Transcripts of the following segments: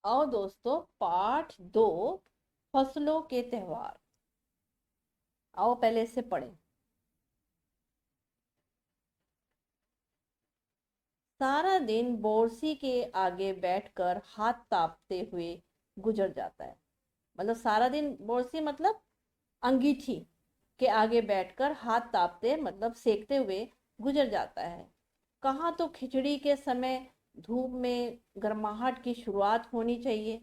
आओ दोस्तों, पाठ 2, फसलों के त्योहार। आओ पहले इससे पढ़ें। सारा दिन बोरसी के आगे बैठकर हाथ तापते हुए गुजर जाता है। मतलब सारा दिन बोरसी मतलब अंगीठी के आगे बैठकर हाथ तापते मतलब सेकते हुए गुजर जाता है। कहाँ तो खिचड़ी के समय धूप में गर्माहट की शुरुआत होनी चाहिए,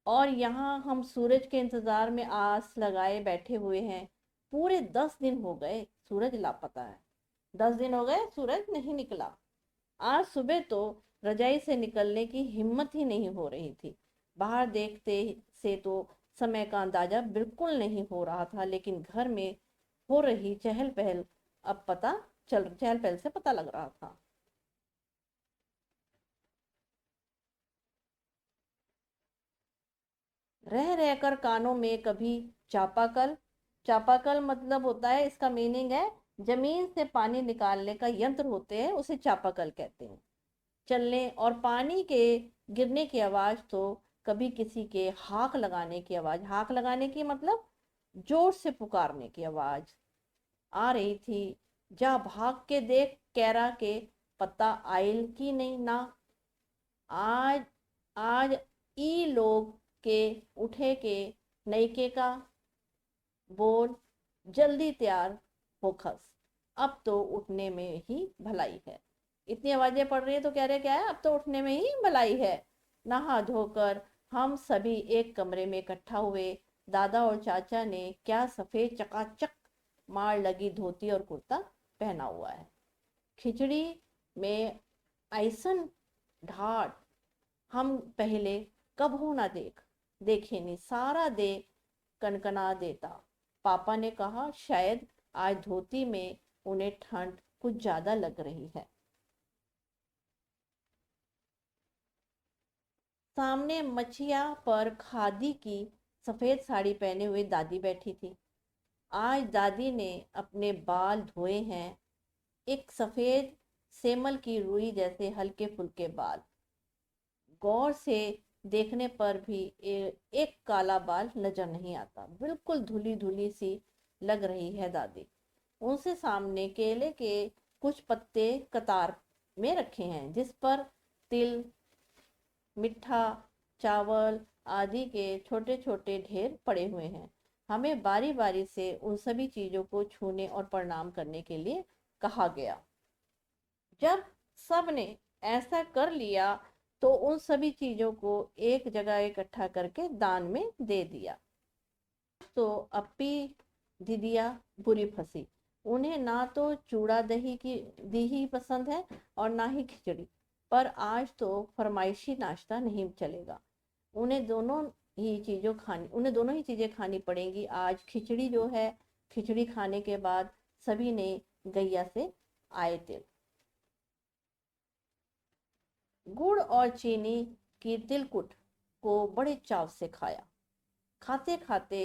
और यहाँ हम सूरज के इंतजार में आस लगाए बैठे हुए हैं। पूरे 10 दिन हो गए, सूरज लापता है। 10 दिन हो गए, सूरज नहीं निकला। आज सुबह तो रजाई से निकलने की हिम्मत ही नहीं हो रही थी। बाहर देखते से तो समय का अंदाजा बिल्कुल नहीं हो रहा था, लेकिन घर में हो रही चहल पहल अब पता चहल पहल से पता लग रहा था। रह रहकर कानों में कभी चापाकल। चापाकल मतलब होता है, इसका मीनिंग है जमीन से पानी निकालने का यंत्र होते हैं, उसे चापाकल कहते हैं। चलने और पानी के गिरने की आवाज, तो कभी किसी के हाक लगाने की आवाज, हाक लगाने की मतलब जोर से पुकारने की आवाज आ रही थी। जा भाग के देख, कैरा के पत्ता आयल की नहीं ना। आज आज ई लोग के उठे के नईके का बोल, जल्दी तैयार हो खस, अब तो उठने में ही भलाई है। इतनी आवाजें पड़ रही है तो कह रहे क्या है, अब तो उठने में ही भलाई है। नहा धोकर हम सभी एक कमरे में इकट्ठा हुए। दादा और चाचा ने क्या सफेद चकाचक मार लगी धोती और कुर्ता पहना हुआ है। खिचड़ी में ऐसन ढाट हम पहले कब हो ना देखे नहीं, सारा दे कनकना देता। पापा ने कहा शायद आज धोती में उन्हें ठंड कुछ ज्यादा लग रही है। सामने मछिया पर खादी की सफेद साड़ी पहने हुए दादी बैठी थी। आज दादी ने अपने बाल धोए हैं, एक सफेद सेमल की रुई जैसे हल्के फुल्के बाल। गौर से देखने पर भी एक काला बाल नजर नहीं आता, बिल्कुल धुली धुली सी लग रही है दादी। उनसे सामने केले के कुछ पत्ते कतार में रखे हैं, जिस पर तिल, मिठा, चावल आदि के छोटे छोटे ढेर पड़े हुए हैं। हमें बारी बारी से उन सभी चीजों को छूने और प्रणाम करने के लिए कहा गया। जब सब ने ऐसा कर लिया तो उन सभी चीजों को एक जगह इकट्ठा करके दान में दे दिया। तो अपी दीदिया बुरी फंसी। उन्हें ना तो चूड़ा दही की दी ही पसंद है और ना ही खिचड़ी। पर आज तो फरमाइशी नाश्ता नहीं चलेगा। उन्हें दोनों ही चीजें खानी पड़ेंगी। आज खिचड़ी जो है, खिचड़ी खाने के बाद सभी ने गैया से आए तिल, गुड़ और चीनी की तिलकुट को बड़े चाव से खाया। खाते खाते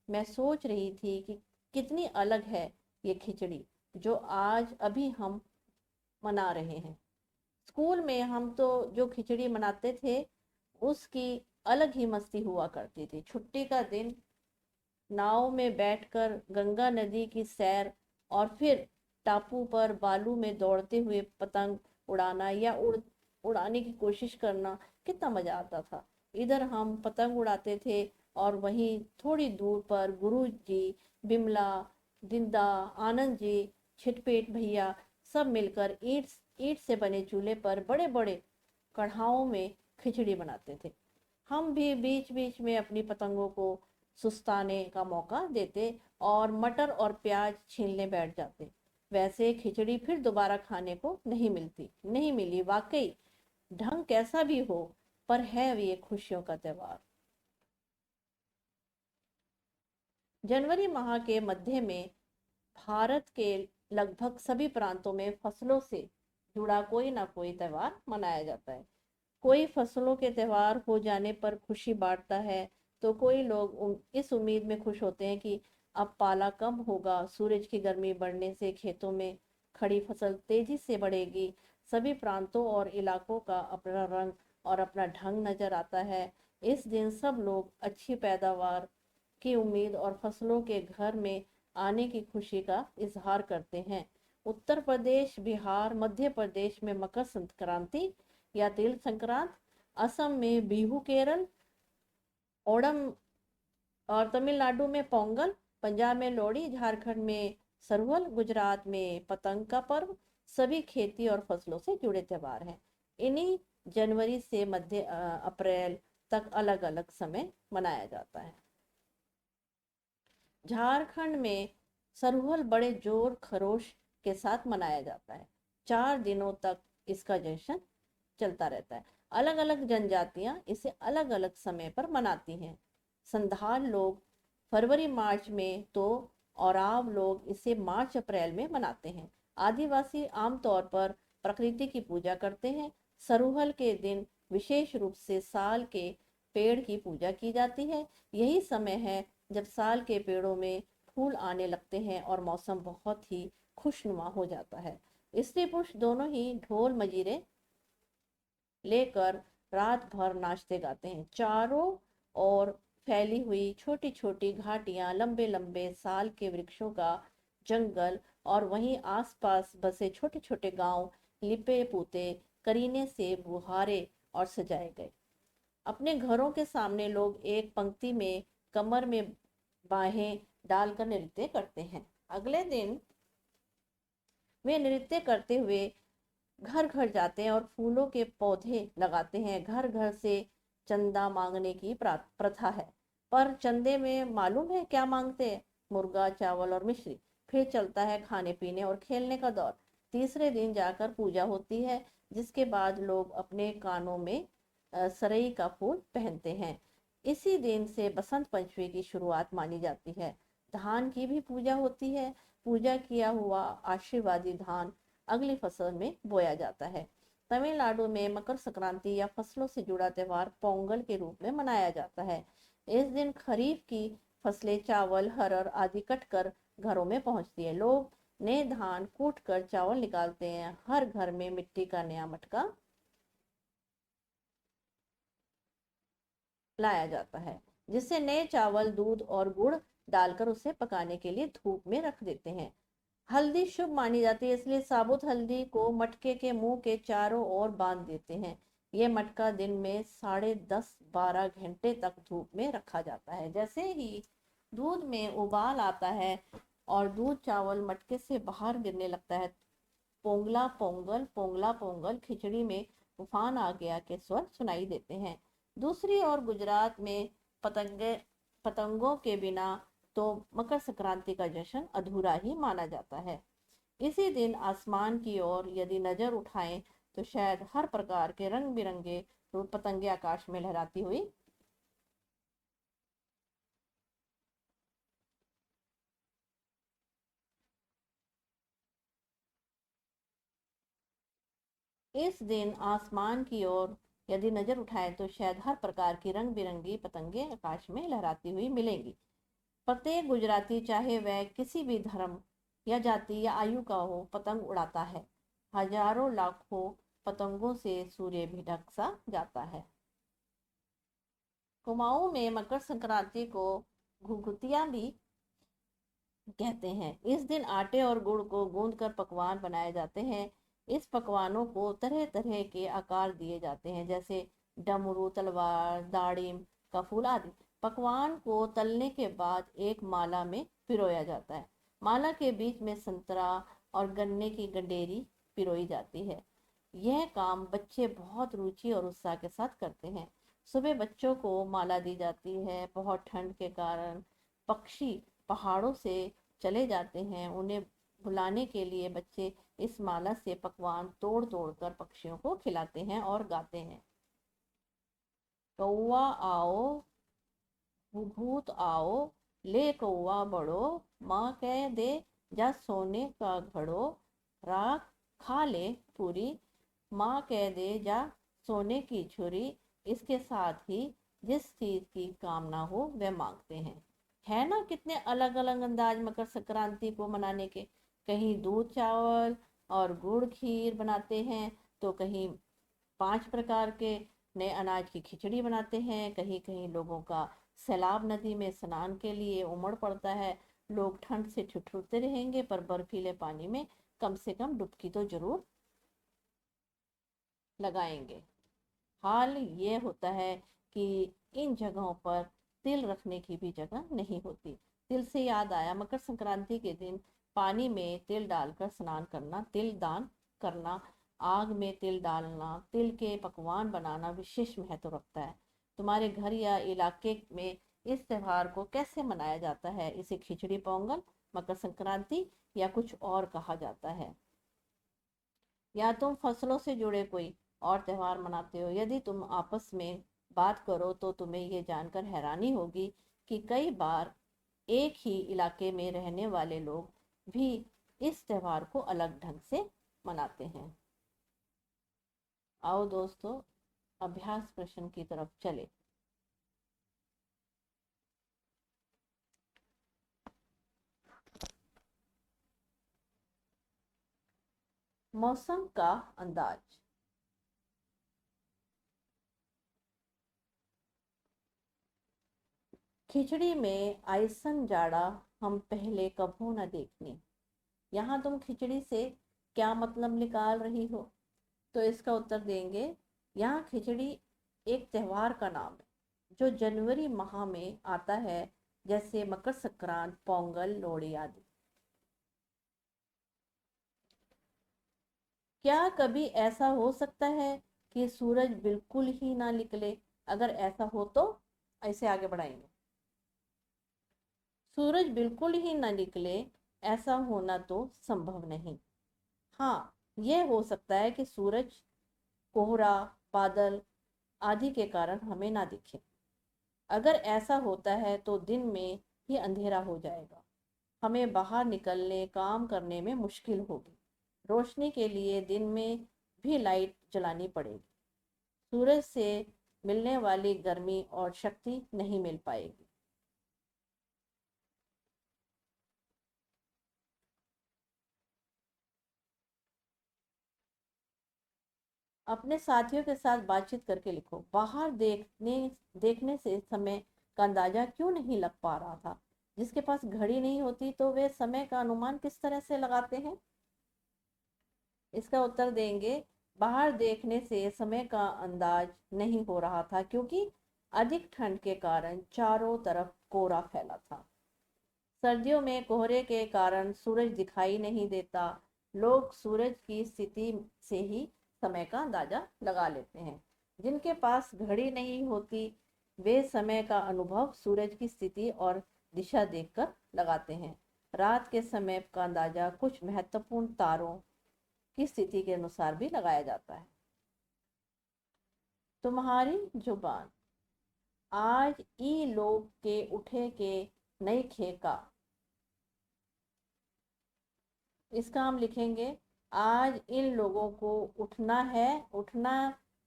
मैं सोच रही थी कि कितनी अलग है ये खिचड़ी जो आज अभी हम मना रहे हैं। स्कूल में हम तो जो खिचड़ी मनाते थे उसकी अलग ही मस्ती हुआ करती थी। छुट्टी का दिन नाव में बैठकर गंगा नदी की सैर, और फिर टापू पर बालू में दौड़ते हुए पतंग उड़ाना या उड़ाने की कोशिश करना, कितना मजा आता था। इधर हम पतंग उड़ाते थे और वहीं थोड़ी दूर पर गुरु जी, बिमला, दिंदा, आनंद जी, छिटपेट भैया सब मिलकर ईंट ईंट से बने चूल्हे पर बड़े बड़े कढ़ाओं में खिचड़ी बनाते थे। हम भी बीच बीच में अपनी पतंगों को सुस्ताने का मौका देते और मटर और प्याज छीलने बैठ जाते। वैसे खिचड़ी फिर दोबारा खाने को नहीं मिली वाकई। ढंग कैसा भी हो, पर है ये खुशियों का त्योहार। जनवरी माह के मध्य में भारत के लगभग सभी प्रांतों में फसलों से जुड़ा कोई ना कोई त्योहार मनाया जाता है। कोई फसलों के त्योहार हो जाने पर खुशी बांटता है, तो कोई लोग इस उम्मीद में खुश होते हैं कि अब पाला कम होगा, सूरज की गर्मी बढ़ने से खेतों में खड़ी फसल तेजी से बढ़ेगी। सभी प्रांतों और इलाकों का अपना रंग और अपना ढंग नजर आता है। इस दिन सब लोग अच्छी पैदावार की उम्मीद और फसलों के घर में आने की खुशी का इजहार करते हैं। उत्तर प्रदेश, बिहार, मध्य प्रदेश में मकर संक्रांति या तिल संक्रांत, असम में बिहू, केरल ओणम और तमिलनाडु में पोंगल, पंजाब में लोहड़ी, झारखंड में सरहुल, गुजरात में पतंग का पर्व सभी खेती और फसलों से जुड़े त्योहार हैं। इन्हीं जनवरी से मध्य अप्रैल तक अलग अलग समय मनाया जाता है। झारखंड में सरहुल बड़े जोर खरोश के साथ मनाया जाता है। 4 दिनों तक इसका जश्न चलता रहता है। अलग अलग जनजातियां इसे अलग अलग समय पर मनाती हैं। संथाल लोग फरवरी मार्च में तो औराव लोग इसे मार्च अप्रैल में मनाते हैं। आदिवासी आमतौर पर प्रकृति की पूजा करते हैं। सरहुल के दिन विशेष रूप से साल के पेड़ की पूजा की जाती है। यही समय है जब साल के पेड़ों में फूल आने लगते हैं और मौसम बहुत ही खुशनुमा हो जाता है। स्त्री पुरुष दोनों ही ढोल मजीरे लेकर रात भर नाचते गाते हैं। चारों ओर फैली हुई छोटी छोटी घाटियां, लंबे लंबे साल के वृक्षों का जंगल और वहीं आसपास बसे छोटे छोटे गांव लिपे पुते करीने से बुहारे और सजाए गए। अपने घरों के सामने लोग एक पंक्ति में कमर में बाहें डालकर नृत्य करते हैं। अगले दिन वे नृत्य करते हुए घर घर जाते हैं और फूलों के पौधे लगाते हैं। घर घर से चंदा मांगने की प्रथा है। पर चंदे में मालूम है क्या मांगते हैं? मुर्गा, चावल और मिश्री। फिर चलता है खाने पीने और खेलने का दौर। तीसरे दिन जाकर पूजा होती है, जिसके बाद लोग अपने कानों में सरई का फूल पहनते हैं। इसी दिन से बसंत पंचमी की शुरुआत मानी जाती है। धान की भी पूजा होती है। पूजा किया हुआ आशीर्वादी धान अगली फसल में बोया जाता है। तमिलनाडु में मकर संक्रांति या फसलों से जुड़ा त्योहार पोंगल के रूप में मनाया जाता है। इस दिन खरीफ की फसलें चावल, हरड़ आदि कटकर घरों में पहुंचती है। लोग नए धान कूट कर चावल निकालते हैं। हर घर में मिट्टी का नया मटका लाया जाता है, जिससे नए चावल, दूध और गुड़ डालकर उसे पकाने के लिए धूप में रख देते हैं। हल्दी शुभ मानी जाती है, इसलिए साबुत हल्दी को मटके के मुंह के चारों ओर बांध देते हैं। यह मटका दिन में 10.5-12 घंटे तक धूप में रखा जाता है। जैसे ही दूध में उबाल आता है और दूध चावल मटके से बाहर गिरने लगता है, पोंगला पोंगल, पोंगला पोंगल, खिचड़ी में तूफान आ गया के स्वर सुनाई देते हैं। दूसरी ओर गुजरात में पतंगों के बिना तो मकर संक्रांति का जश्न अधूरा ही माना जाता है। इसी दिन आसमान की ओर यदि नजर उठाएं तो शायद हर प्रकार के रंग बिरंगे पतंगे आकाश में लहराती हुई इस दिन आसमान की ओर यदि नजर उठाएं तो शायद हर प्रकार की रंग बिरंगी पतंगे आकाश में लहराती हुई मिलेंगी। प्रत्येक गुजराती, चाहे वह किसी भी धर्म या जाति या आयु का हो, पतंग उड़ाता है। हजारों लाखों पतंगों से सूर्य भी ढक सा जाता है। कुमाऊं में मकर संक्रांति को घुघुतिया भी कहते हैं। इस दिन आटे और गुड़ को गूंद कर पकवान बनाए जाते हैं। इस पकवानों को तरह तरह के आकार दिए जाते हैं, जैसे डमरू, तलवार, दाड़िम का फूल आदि। पकवान को तलने के बाद एक माला में पिरोया जाता है। माला के बीच में संतरा और गन्ने की गंडेरी पिरोई जाती है। यह काम बच्चे बहुत रुचि और उत्साह के साथ करते हैं। सुबह बच्चों को माला दी जाती है। बहुत ठंड के कारण पक्षी पहाड़ों से चले जाते हैं। उन्हें भुलाने के लिए बच्चे इस माला से पकवान तोड़ तोड़ कर पक्षियों को खिलाते हैं और गाते हैं। कौआ आओ, भूत आओ, ले कौआ बड़ो, माँ कह दे जा सोने का घड़ो, राख खा ले पूरी, माँ कह दे जा सोने की छुरी। इसके साथ ही जिस चीज की कामना हो वह मांगते हैं। है ना कितने अलग अलग अंदाज मकर संक्रांति को मनाने के। कहीं दूध चावल और गुड़ खीर बनाते हैं, तो कहीं 5 प्रकार के नए अनाज की खिचड़ी बनाते हैं। कहीं कहीं लोगों का सैलाब नदी में स्नान के लिए उमड़ पड़ता है। लोग ठंड से ठिठुरते रहेंगे पर बर्फीले पानी में कम से कम डुबकी तो जरूर लगाएंगे। हाल ये होता है कि इन जगहों पर तिल रखने की भी जगह नहीं होती। तिल से याद आया, मकर संक्रांति के दिन पानी में तिल डालकर स्नान करना, तिल दान करना, आग में तिल डालना, तिल के पकवान बनाना विशेष महत्व रखता है। तुम्हारे घर या इलाके में इस त्योहार को कैसे मनाया जाता है? इसे खिचड़ी पोंगल, मकर संक्रांति या कुछ और कहा जाता है? या तुम फसलों से जुड़े कोई और त्योहार मनाते हो? यदि तुम आपस में बात करो तो तुम्हें ये जानकर हैरानी होगी कि कई बार एक ही इलाके में रहने वाले लोग भी इस त्योहार को अलग ढंग से मनाते हैं। आओ दोस्तों, अभ्यास प्रश्न की तरफ चले। मौसम का अंदाज। खिचड़ी में आइसन जाड़ा हम पहले कभू न देखनी। यहाँ तुम खिचड़ी से क्या मतलब निकाल रही हो? तो इसका उत्तर देंगे, यहाँ खिचड़ी एक त्योहार का नाम है जो जनवरी माह में आता है, जैसे मकर संक्रांत, पोंगल, लोहड़ी आदि। क्या कभी ऐसा हो सकता है कि सूरज बिल्कुल ही ना निकले? अगर ऐसा हो तो ऐसे आगे बढ़ाएंगे। सूरज बिल्कुल ही ना निकले, ऐसा होना तो संभव नहीं। हाँ, यह हो सकता है कि सूरज कोहरा, बादल आदि के कारण हमें ना दिखे। अगर ऐसा होता है तो दिन में ही अंधेरा हो जाएगा। हमें बाहर निकलने, काम करने में मुश्किल होगी। रोशनी के लिए दिन में भी लाइट जलानी पड़ेगी। सूरज से मिलने वाली गर्मी और शक्ति नहीं मिल पाएगी। अपने साथियों के साथ बातचीत करके लिखो। बाहर देखने से समय का अंदाजा क्यों नहीं लग पा रहा था? जिसके पास घड़ी नहीं होती तो वे समय का अनुमान किस तरह से लगाते हैं? इसका उत्तर देंगे, बाहर देखने से समय का अंदाज नहीं हो रहा था क्योंकि अधिक ठंड के कारण चारों तरफ कोहरा फैला था। सर्दियों में कोहरे के कारण सूरज दिखाई नहीं देता। लोग सूरज की स्थिति से ही समय का अंदाजा लगा लेते हैं। जिनके पास घड़ी नहीं होती वे समय का अनुभव सूरज की स्थिति और दिशा देखकर लगाते हैं। रात के समय का अंदाजा कुछ महत्वपूर्ण तारों की स्थिति के अनुसार भी लगाया जाता है। तुम्हारी जुबान। आज ई लोग के उठे के नई खेका। इसका हम लिखेंगे, आज इन लोगों को उठना है, उठना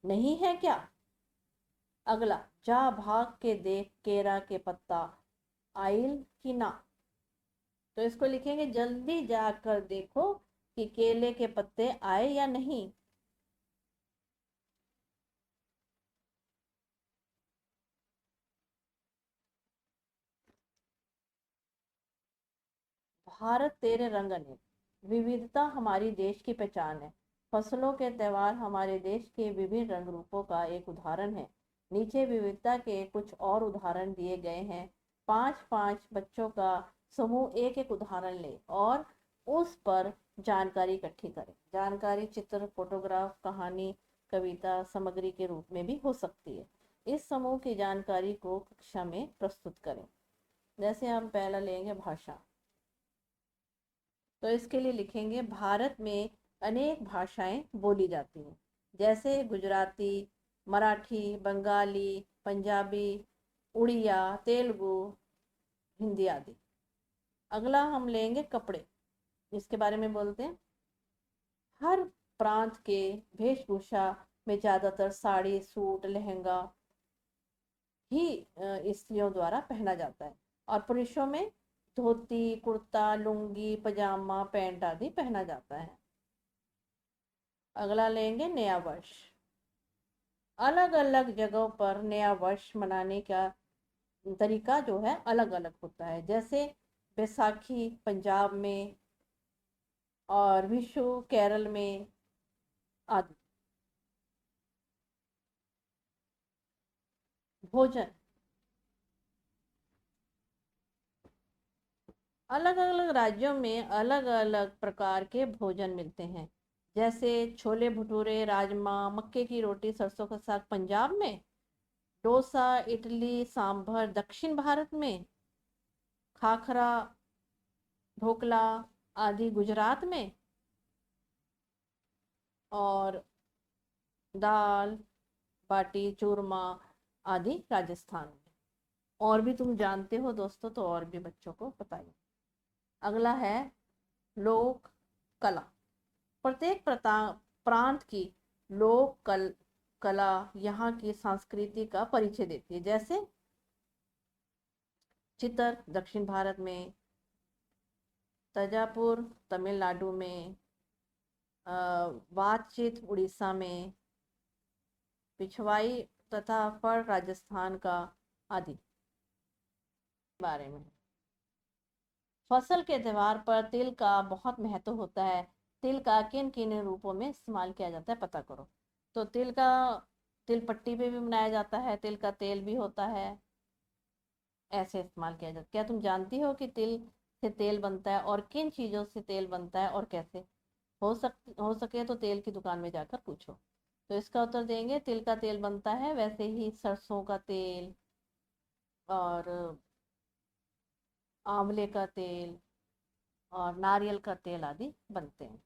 नहीं है क्या? अगला, जा भाग के देख केरा के पत्ता आइल की ना। तो इसको लिखेंगे, जल्दी जाकर देखो कि केले के पत्ते आए या नहीं। भारत तेरे रंग अनेक। विविधता हमारी देश की पहचान है। फसलों के त्योहार हमारे देश के विभिन्न रंग रूपों का एक उदाहरण है। नीचे विविधता के कुछ और उदाहरण दिए गए हैं। पांच पांच बच्चों का समूह एक एक उदाहरण ले और उस पर जानकारी इकट्ठी करें। जानकारी चित्र, फोटोग्राफ, कहानी, कविता, सामग्री के रूप में भी हो सकती है। इस समूह की जानकारी को कक्षा में प्रस्तुत करें। जैसे हम पहला लेंगे भाषा। तो इसके लिए लिखेंगे, भारत में अनेक भाषाएं बोली जाती हैं, जैसे गुजराती, मराठी, बंगाली, पंजाबी, उड़िया, तेलुगु, हिंदी आदि। अगला हम लेंगे कपड़े। इसके बारे में बोलते हैं, हर प्रांत के वेशभूषा में ज़्यादातर साड़ी, सूट, लहंगा ही स्त्रियों द्वारा पहना जाता है और पुरुषों में धोती, कुर्ता, लुंगी, पजामा, पैंट आदि पहना जाता है। अगला लेंगे नया वर्ष। अलग अलग जगहों पर नया वर्ष मनाने का तरीका जो है अलग अलग होता है। जैसे बैसाखी पंजाब में और विशु केरल में आदि। भोजन, अलग अलग राज्यों में अलग अलग प्रकार के भोजन मिलते हैं। जैसे छोले भटूरे, राजमा, मक्के की रोटी, सरसों का साग पंजाब में, डोसा, इडली, सांभर दक्षिण भारत में, खाखरा, ढोकला आदि गुजरात में, और दाल बाटी चूरमा आदि राजस्थान में। और भी तुम जानते हो दोस्तों तो और भी बच्चों को बताइए। अगला है लोक कला। प्रत्येक प्रांत की कला यहाँ की संस्कृति का परिचय देती है। जैसे चितर दक्षिण भारत में, तंजापुर तमिलनाडु में, बातचीत उड़ीसा में, पिछवाई तथा फड़ राजस्थान का आदि बारे में। फसल के त्योहार पर तिल का बहुत महत्व होता है। तिल का किन किन रूपों में इस्तेमाल किया जाता है पता करो। तो तिल का तिल पट्टी पे भी बनाया जाता है, तिल का तेल भी होता है, ऐसे इस्तेमाल किया जाता है। क्या तुम जानती हो कि तिल से तेल बनता है और किन चीज़ों से तेल बनता है और कैसे? हो सके तो तेल की दुकान में जाकर पूछो। तो इसका उत्तर देंगे तिल का तेल बनता है, वैसे ही सरसों का तेल और आंवले का तेल और नारियल का तेल आदि बनते हैं।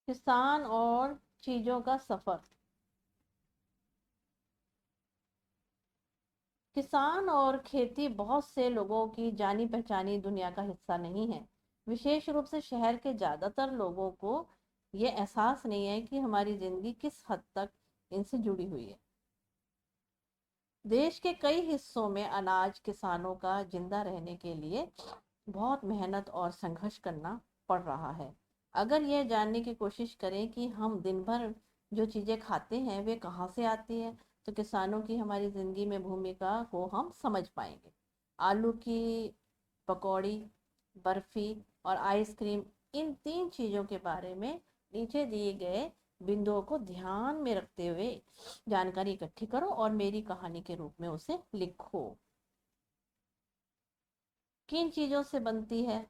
किसान और चीजों का सफर। किसान और खेती बहुत से लोगों की जानी पहचानी दुनिया का हिस्सा नहीं है। विशेष रूप से शहर के ज्यादातर लोगों को ये एहसास नहीं है कि हमारी जिंदगी किस हद तक इनसे जुड़ी हुई है। देश के कई हिस्सों में अनाज किसानों का जिंदा रहने के लिए बहुत मेहनत और संघर्ष करना पड़ रहा है। अगर यह जानने की कोशिश करें कि हम दिन भर जो चीज़ें खाते हैं वे कहाँ से आती हैं, तो किसानों की हमारी ज़िंदगी में भूमिका को हम समझ पाएंगे। आलू की पकौड़ी, बर्फी और आइसक्रीम, इन तीन चीज़ों के बारे में नीचे दिए गए बिंदुओं को ध्यान में रखते हुए जानकारी इकट्ठी करो और मेरी कहानी के रूप में उसे लिखो। किन चीज़ों से बनती है?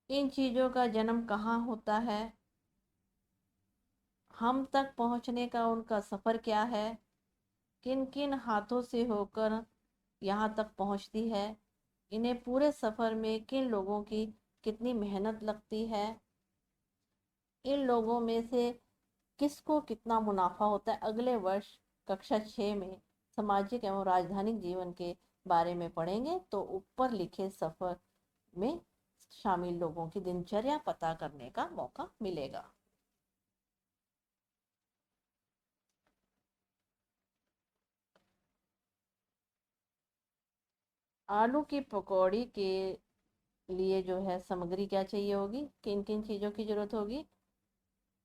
इन चीज़ों का जन्म कहाँ होता है? हम तक पहुँचने का उनका सफ़र क्या है? किन किन हाथों से होकर यहाँ तक पहुँचती है? इन्हें पूरे सफ़र में किन लोगों की कितनी मेहनत लगती है? इन लोगों में से किसको कितना मुनाफा होता है? अगले वर्ष कक्षा 6 में सामाजिक एवं राजधानिक जीवन के बारे में पढ़ेंगे, तो ऊपर लिखे सफ़र में शामिल लोगों की दिनचर्या पता करने का मौका मिलेगा। आलू की पकौड़ी के लिए जो है सामग्री क्या चाहिए होगी, किन किन चीज़ों की ज़रूरत होगी?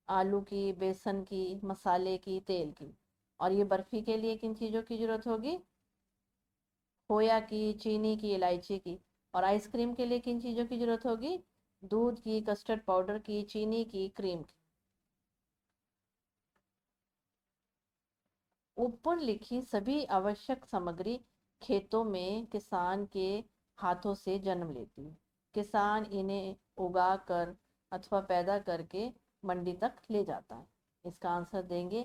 आलू की, बेसन की, मसाले की, तेल की। और ये बर्फी के लिए किन चीज़ों की ज़रूरत होगी? खोया की, चीनी की, इलायची की। और आइसक्रीम के लिए किन चीज़ों की ज़रूरत होगी? दूध की, कस्टर्ड पाउडर की, चीनी की, क्रीम की। ऊपर लिखी सभी आवश्यक सामग्री खेतों में किसान के हाथों से जन्म लेती है। किसान इन्हें उगा कर अथवा पैदा करके मंडी तक ले जाता है। इसका आंसर देंगे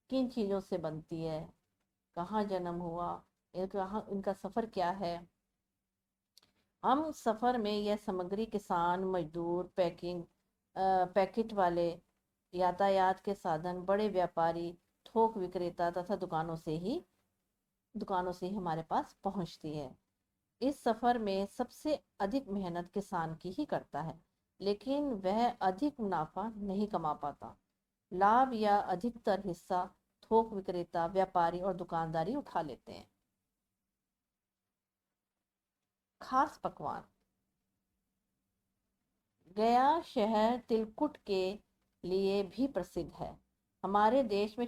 किन चीज़ों से बनती है, कहाँ जन्म हुआ, इनका सफ़र क्या है। हम सफ़र में यह सामग्री किसान, मजदूर, पैकेट वाले, यातायात के साधन, बड़े व्यापारी, थोक विक्रेता तथा दुकानों से ही हमारे पास पहुंचती है। इस सफर में सबसे अधिक मेहनत किसान की ही करता है, लेकिन वह अधिक मुनाफा नहीं कमा पाता। लाभ या अधिकतर हिस्सा थोक विक्रेता, व्यापारी और दुकानदारी उठा लेते हैं। खास पकवान। गया शहर तिलकुट के लिए भी प्रसिद्ध है। हमारे देश में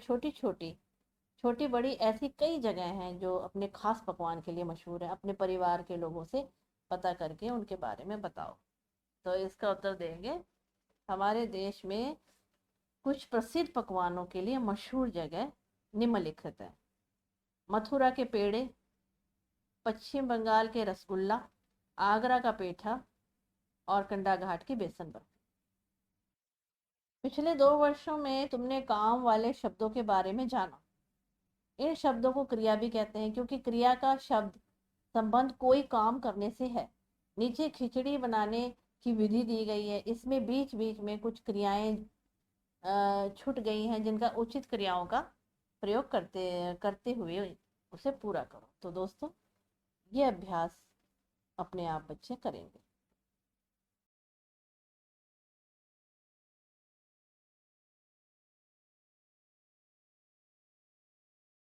छोटी बड़ी ऐसी कई जगह हैं जो अपने खास पकवान के लिए मशहूर है। अपने परिवार के लोगों से पता करके उनके बारे में बताओ। तो इसका उत्तर देंगे, हमारे देश में कुछ प्रसिद्ध पकवानों के लिए मशहूर जगह निम्नलिखित है। मथुरा के पेड़े, पश्चिम बंगाल के रसगुल्ला, आगरा का पेठा और कंडा घाट की बेसन बर्फी। पिछले 2 वर्षों में तुमने काम वाले शब्दों के बारे में जाना। इन शब्दों को क्रिया भी कहते हैं, क्योंकि क्रिया का शब्द संबंध कोई काम करने से है। नीचे खिचड़ी बनाने की विधि दी गई है, इसमें बीच बीच में कुछ क्रियाएं छूट गई हैं, जिनका उचित क्रियाओं का प्रयोग करते करते हुए उसे पूरा करो। तो दोस्तों, ये अभ्यास अपने आप बच्चे करेंगे।